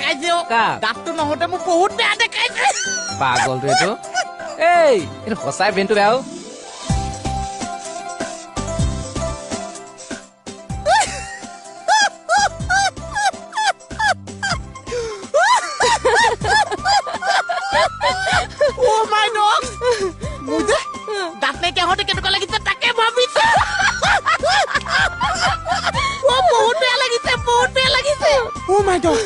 দেখাইছে অ কা? দাঁতটো নহতে মোক বহুত বেয়া দেখাইছে পাগলটো এইটো এইটো সঁচাই বেনটো বেয়া অ। ও মাই গড মোৰ যে দাঁত নাইকিয়া হওঁতে কেনেকুৱা লাগিছে তাকে ভাবিছো ও বহুত বেয়া লাগিছে ও মাই গড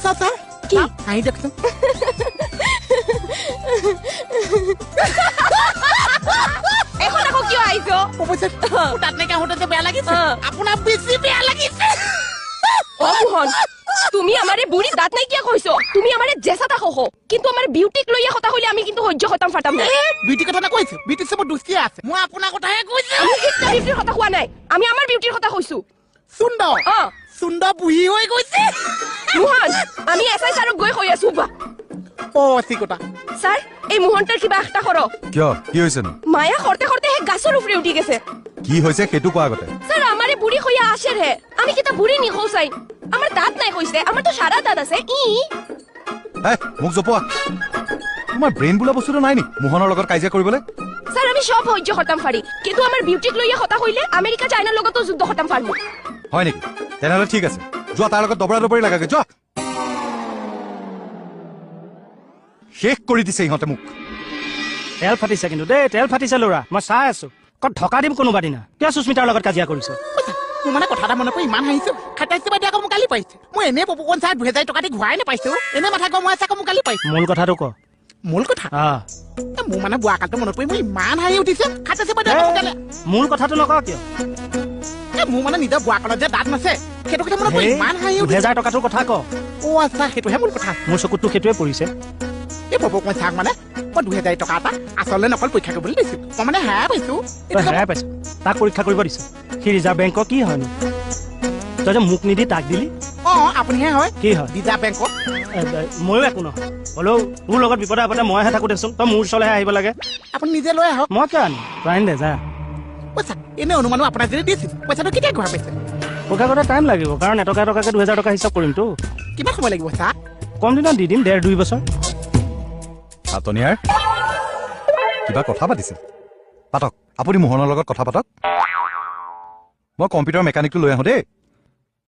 চাও কি হাঁহি দেখোন এখন আকৌ কিয় আহিছো দাঁত নাইকিয়া হওঁতে যে বেয়া লাগিছে আপোনাৰ বেছি বেয়া লাগিছে অ মোহন তুমি আমারে বুড়ি দাঁত নাই কিয়া কইছো তুমি আমারে জেসাটা কহ কিন্তু আমার বিউটিক লইয়া কথা কইলে আমি কিন্তু সহ্য খতম ফাটাম না বিউটি কথা না কইছে বিউটি সব দুষ্টি আছে মই আপোনাৰ কথাহে কৈছো আমি একটা বিউটিৰ কথা কোয়া নাই আমি আমাৰ বিউটিৰ কথা কইছো সুন্দৰ সুন্দৰ বুঢ়ী হৈ গৈছে মোহন আমি এসআই স্যারক গৈ কই আছো বা ও সিকটা স্যার এই মোহনটার কিবা একটা করো কিয় কি হৈছে নো মায়া করতে করতে হে গাছৰ উপৰে উঠি গেছে কি হৈছে সেইটো কোৱা আগতে স্যার আমারে বুড়ি কইয়া আসে রে আমি কিটা বুড়ি নি কইছাই আমার দাঁত নাই কইছে আমার তো সারা দাঁত আছে মোক জপোৱা তোমাৰ ব্ৰেইন বোলা বস্তুটো নাই নি মোহনৰ লগত কাজিয়া কৰিবলৈ স্যার আমি সব সহ্য খতম ফারি কিন্তু আমার বিউটিক লইয়া কথা কইলে আমেরিকা চাইনার লগতো যুদ্ধ খতম ফারমু হয় নেকি তেনেহ'লে ঠিক আছে যোৱা তাৰ লগত দবৰা দবৰি লাগাগে যোৱা শেষ কৰি দিছে ইহঁতে মোক তেল ফাটিছে কিন্তু দেই তেল ফাটিছে ল'ৰা মই চাই আছো ক'ত ঢকা দিম কোনোবা দিনা কিয় সুস্মিতাৰ লগত কাজিয়া কৰিছ মোৰ মানে কথা এটা মনত পৰি ইমান হাঁহিছো খাটাইছে বাইদেউ আকৌ মোক গালি পাৰিছে মই এনে পপুকন চাই 2000 টকা দি ঘূৰাই নাপাইছো এনে মাথা গৰম হৈ আছে আকৌ মোক গালি পাৰিছে মূল কথাটো ক মূল কথা মোৰ মানে বুঢ়া কালটো মনত পৰি মই ইমান হাঁহি উঠিছে খাটাইছে বাইদেউ আকৌ গালি মূল কথাটো নক কিয় মোৰ মানে নিজৰ বুঢ়া কালত যে দাঁত নাছে সেইটো কথা মনত পৰি ইমান হাঁহি উঠিছে 2000 টকাটোৰ কথা ক অ আচ্ছা সেইটোহে মূল কথা মোৰ চকুতটো সেইটোৱে পৰিছে এই পপুকন চাক মানে মই 2000 টকা এটা আচলতে নকল পৰীক্ষা কৰিবলৈ দিছো মই মানে হেৰাই পাইছো হেৰাই পাইছো তাক পৰীক্ষা কৰিব দিছো সি ৰিজাৰ্ভ বেংকৰ কি হয়নো তই যে মোক নিদি তাক দিলি আপুনিহে হয় কি হয় ৰিজাৰ্ভ বেংকত ময়ো একো নহয় হ'লেও তোৰ লগত বিপদে আপদে মইহে থাকো দেচোন তই মোৰ ওচৰলৈহে আহিব লাগে আপুনি নিজে লৈ আহক মই কিয় আনিম তই আনি দে যা পইচা এনে অনুমানো আপোনাক যদি দিছিল পইচাটো কেতিয়া ঘূৰাই পাইছে পৰীক্ষা কৰোঁতে টাইম লাগিব কাৰণ এটকা এটকাকৈ 2000 টকা হিচাপ কৰিমতো কিমান সময় লাগিব চা কম দিনত দি দিম 1.5-2 বছৰ আতনিয়াৰ কিবা কথা পাতিছে পাতক আপুনি মোহনৰ লগত কথা পাতক মই কম্পিউটাৰ মেকানিকটো লৈ আহোঁ দেই